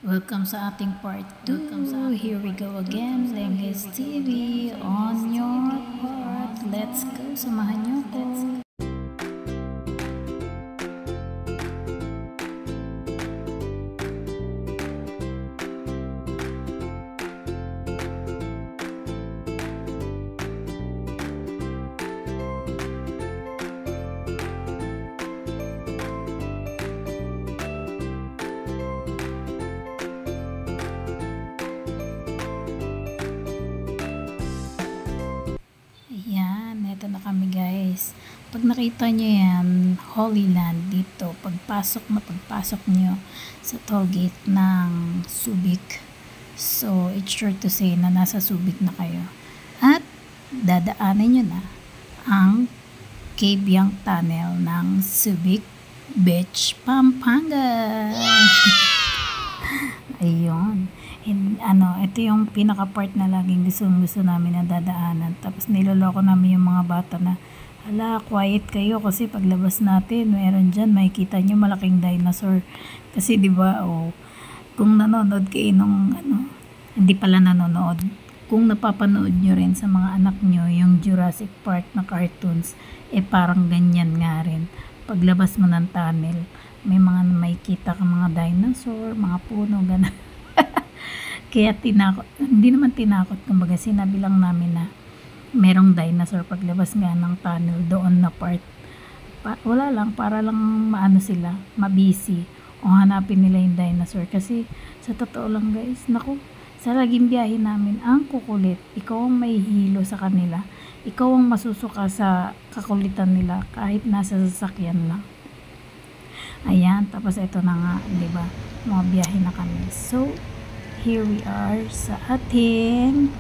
Welcome sa ating part 2. Here we go again. Lenges TV on your part. Let's go. Samahan niyo ko. Ito na kami guys. Pag nakita nyo yan, Holy Land dito, pagpasok nyo sa toll gate ng Subic. So, it's sure to say na nasa Subic na kayo. At dadaanan nyo na ang Cabyang Tunnel ng Subic Beach, Pampanga. Ayun. Ito yung pinaka-part na laging gusto namin na dadaanan. Tapos niloloko namin yung mga bata na, hala, quiet kayo kasi paglabas natin, meron dyan, makikita nyo malaking dinosaur. Kasi diba, kung nanonood kayo nung, hindi pala nanonood, kung napapanood nyo rin sa mga anak nyo, yung Jurassic Park na cartoons, parang ganyan nga rin. Paglabas mo ng tunnel, may mga makikita ka mga dinosaur, mga puno, gano'n. Kaya hindi naman tinakot, kumbaga sinabi lang namin na merong dinosaur paglabas nga ng tunnel doon na part. Wala lang, para lang sila, mabisi o hanapin nila yung dinosaur. Kasi sa totoo lang guys, naku, sa laging biyahe namin, ang kukulit. Ikaw ang may hilo sa kanila. Ikaw ang masusuka sa kakulitan nila kahit nasa sasakyan lang. Ayan, tapos ito na nga, diba, mga biyahe na kami. So, here we are sa ating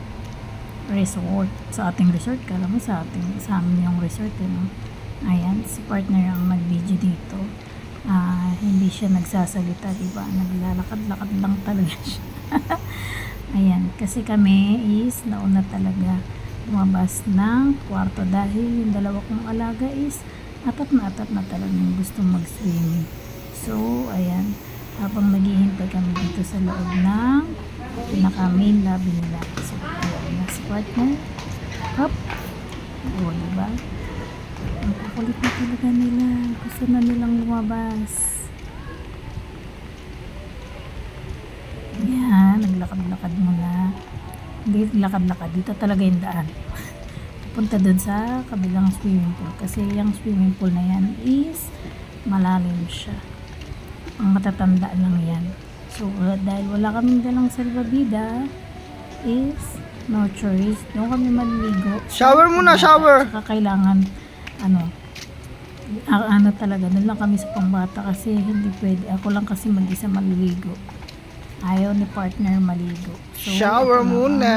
resort. Sa ating resort, kala mo sa amin yung resort, Ayan, si partner ang nag-video dito. Hindi siya nagsasalita, diba? Naglalakad-lakad lang talaga siya. Ayan, kasi kami is nauna talaga lumabas ng kwarto dahil yung dalawa kong alaga is atat na talagang gusto mag-swimming. So, ayan, habang naghihintay kami dito sa loob ng pinaka-main lobby nila. So, ayan na si partner. Hop! Diba? Ang kukulit na talaga nila. Gusto na nilang lumabas. Ayan, naglakad-lakad muna. Hindi lakad-lakad. Dito talaga yung daan. Punta dun sa kabilang swimming pool. Kasi yung swimming pool na yan is malalim siya. Ang matatanda lang yan. So, dahil wala kaming dalang salvavida, is no choice. Doon kami maliligo. Shower muna, shower! Saka kailangan, talaga, doon lang kami sa pangbata kasi hindi pwede. Ako lang kasi mag-isa maliligo. Ayaw ni partner maligo. So, shower muna!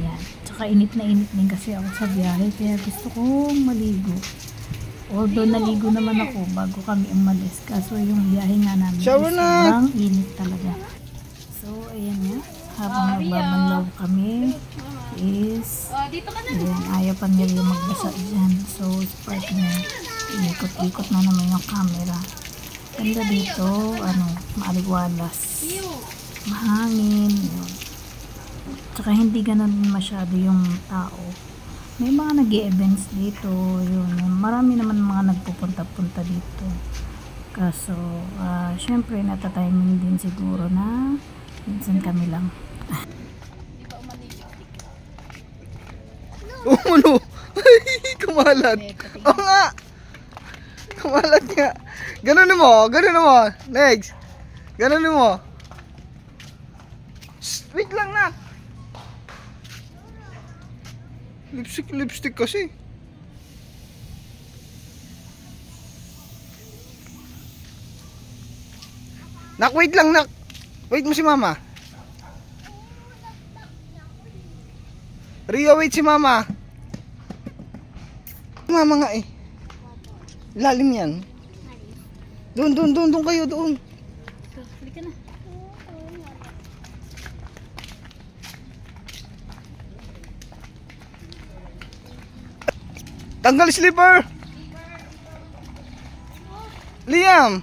Yan. Tsaka init na init din kasi ako sa biyahe, kaya gusto kong maligo. Although naligo naman ako bago kami umalis, kaso yung biyahe nga namin sobrang init talaga. So ayan nga, habang nagbabanlaw kami is ayan, ayaw pa nila yung magbasa dyan. So partner, ikot-ikot na naman yung camera. Ganda dito, maaliwalas, mahangin, yun. Tsaka hindi ganun masyado yung tao. May mga nag-e-events dito, yun. Marami naman mga nagpupunta-punta dito. Kaso, syempre, natatiming din siguro na minsan kami lang. No! Ay, kumalat! Oo nga! Kumalat nga! Ganunin mo! Legs! Ganunin mo! Wait lang na! Lipstick kasi. Nak, wait lang, nak. Wait mo si mama. Rio, wait si mama. Mama nga eh. Lalim yan. Doon kayo, doon. Halika na. Tanggal slipper. Liam.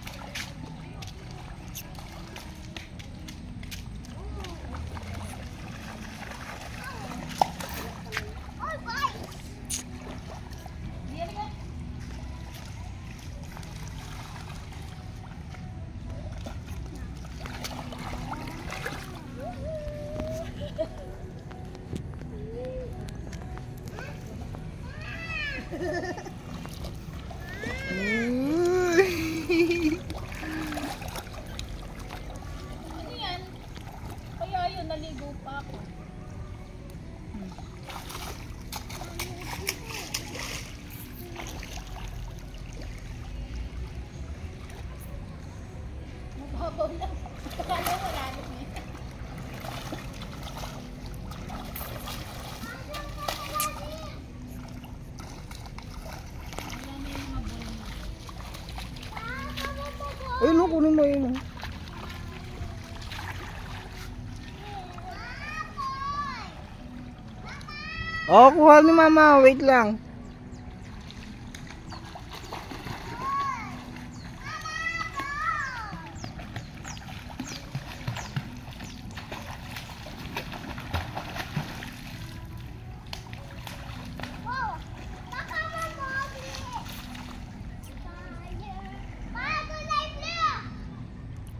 Ayun o, kunin mo yun. Oh, kuha ni mama. Wait lang.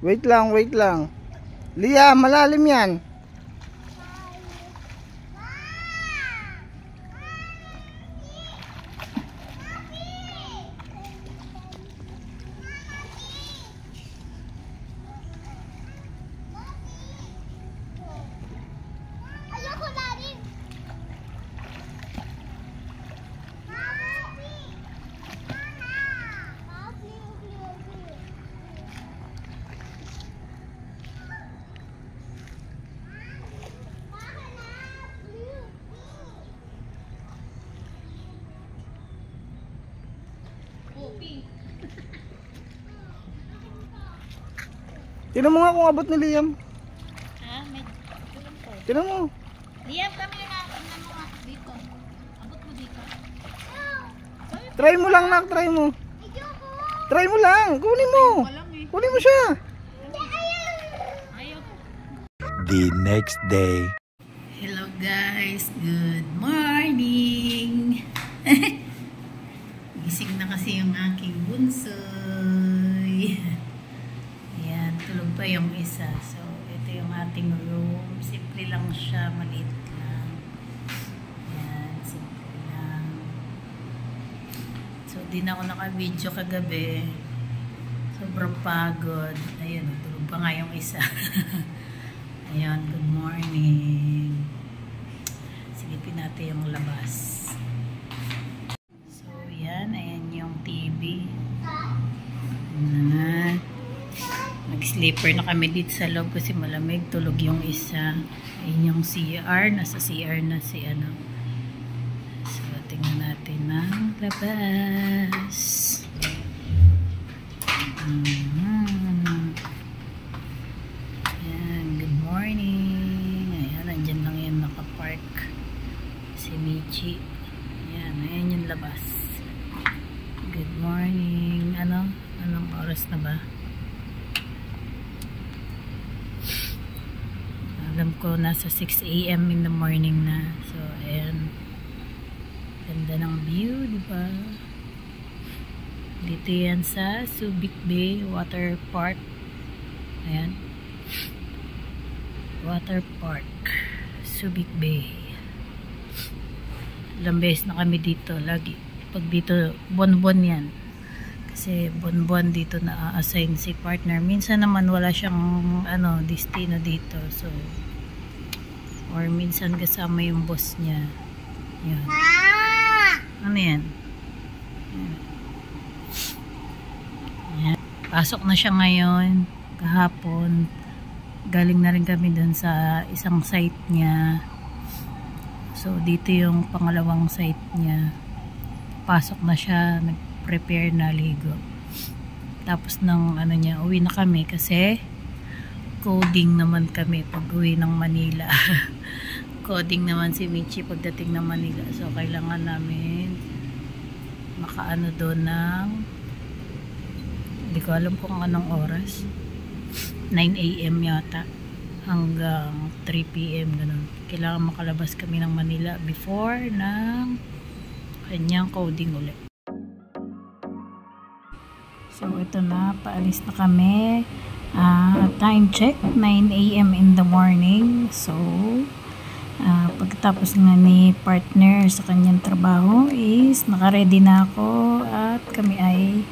Wait lang, wait lang. Lia, malalim yan. Tignan mo nga kung abot ni Liam. Ha? May tulong po. Tignan mo. Liam, kami na nga dito. Abot mo dito. Try mo lang, nak. Try mo. Try mo lang. Kunin mo. Kunin mo siya. Ayaw. The next day. Hello guys, good morning. Gising na kasi yung aking bunsoy. Ayan, tulog pa yung isa. So, ito yung ating room. Simple lang siya, maliit lang. Ayan, simple lang. So, di na ako naka-video kagabi. Sobrang pagod. Ayan, tulog pa nga yung isa. Ayan, good morning. Silipin natin yung labas. So, yan. Ayan yung TV. Nag-sleeper na kami dito sa loob kasi malamig. Tulog yung isa. Ayan yung CR. Nasa CR na si ano. So, tingnan natin ang labas. Ayan, good morning. Ayan, nandyan lang yan nakapark. Si Michi. Ayan, ayan yung labas. Good morning. Anong oras na ba? Alam ko nasa 6 AM in the morning na. So, ayan. Ganda ng view, diba? Dito yan sa Subic Bay Water Park. Ayan. Water Park. Subic Bay. Ilang beses na kami dito. Lagi. Pag dito, buwan-buwan yan. Kasi buwan-buwan dito na-assign si partner. Minsan naman wala siyang destino dito. So, or minsan kasama yung boss niya. Yan. Ano yan? Yan. Pasok na siya ngayon. Kahapon. Galing na rin kami dun sa isang site niya. So, dito yung pangalawang site niya. Pasok na siya. Nag-prepare na ligo. Tapos ng niya, uwi na kami kasi coding naman kami pag uwi ng Manila. Coding naman si Michi pagdating ng Manila. So, kailangan namin makaano doon ng hindi ko alam kung anong oras. 9 AM yata hanggang 3 PM ganun. Kailangan makalabas kami ng Manila before ng kanyang coding ulit. So, ito na. Paalis na kami. Time check, 9 AM in the morning. So, pagkatapos nga ni partner sa kanyang trabaho is naka-ready na ako at kami ay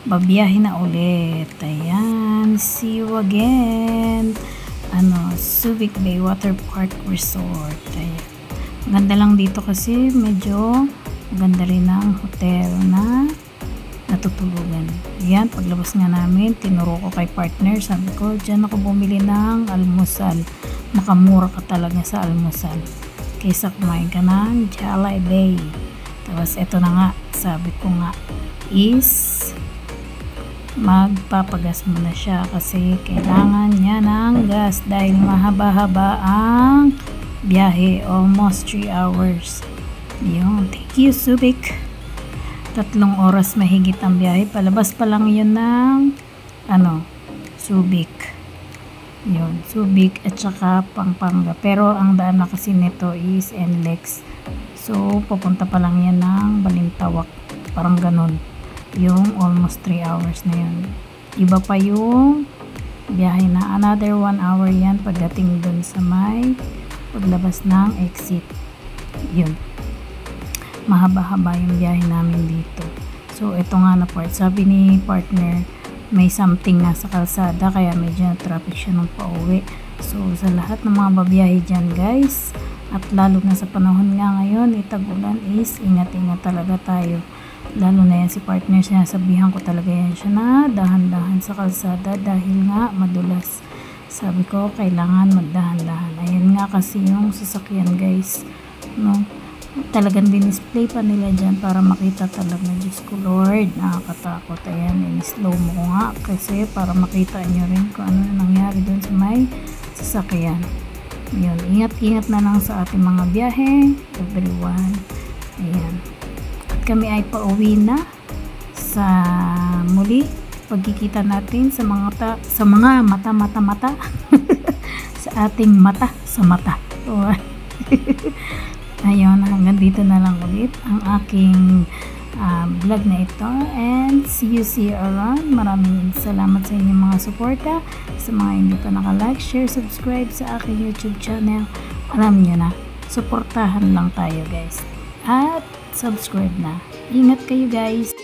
babiyahin na ulit. Ayan. See you again. Subic Bay Water Park Resort. Ayan. Maganda lang dito kasi medyo maganda rin ang hotel na matutulugan. Yan, paglabas nga namin, tinuro ko kay partner, sabi ko, dyan ako bumili ng almusal. Makamura ka talaga sa almusal. Kaysa kumain ka ng Jollibee. Tapos ito na nga, sabi ko nga, is magpapagas muna siya kasi kailangan niya ng gas dahil mahaba-haba ang biyahe, almost 3 hours. Yun, thank you Subic. 3 oras mahigit ang biyahe, palabas pa lang yun ng Subic. Yun, Subic at saka Pampanga, pero ang daan na kasi nito is NLEX, so pupunta pa lang yan ng Balintawak, parang ganun yung almost 3 hours na yun. Iba pa yung biyahe na another 1 hour yan pagdating dun sa may paglabas ng exit. Yun, mahaba-haba yung biyahe namin dito. So ito nga na part, sabi ni partner may something na sa kalsada kaya medyo traffic siya nung pauwi. So sa lahat ng mga babiyahe dyan guys, at lalo na sa panahon nga ngayon itag-ulan, is ingat-ingat talaga tayo. Lalo na yan si partner, sinasabihan ko talaga yan siya na dahan-dahan sa kalsada dahil nga madulas. Sabi ko kailangan magdahan-dahan. Ayan nga kasi yung sasakyan guys, no, talagang dinisplay pa nila dyan para makita talaga. Diyos ko Lord, nakakatakot. Ayan, in-slow mo ko nga kasi para makita nyo rin kung ano nangyari dun sa may sasakyan. Yun, ingat-ingat na lang sa ating mga biyahe everyone. Ayan, kami ay pauwi na sa muli pagkikita natin sa mga mata sa ating mata sa mata. Ayun, hanggang dito na lang ulit ang aking vlog na ito, and see you around. Maraming salamat sa inyong mga suporta, sa mga hindi pa naka-like, share, subscribe sa aking YouTube channel. Alam nyo na, suportahan lang tayo guys, at subscribe na. Ingat kayo guys.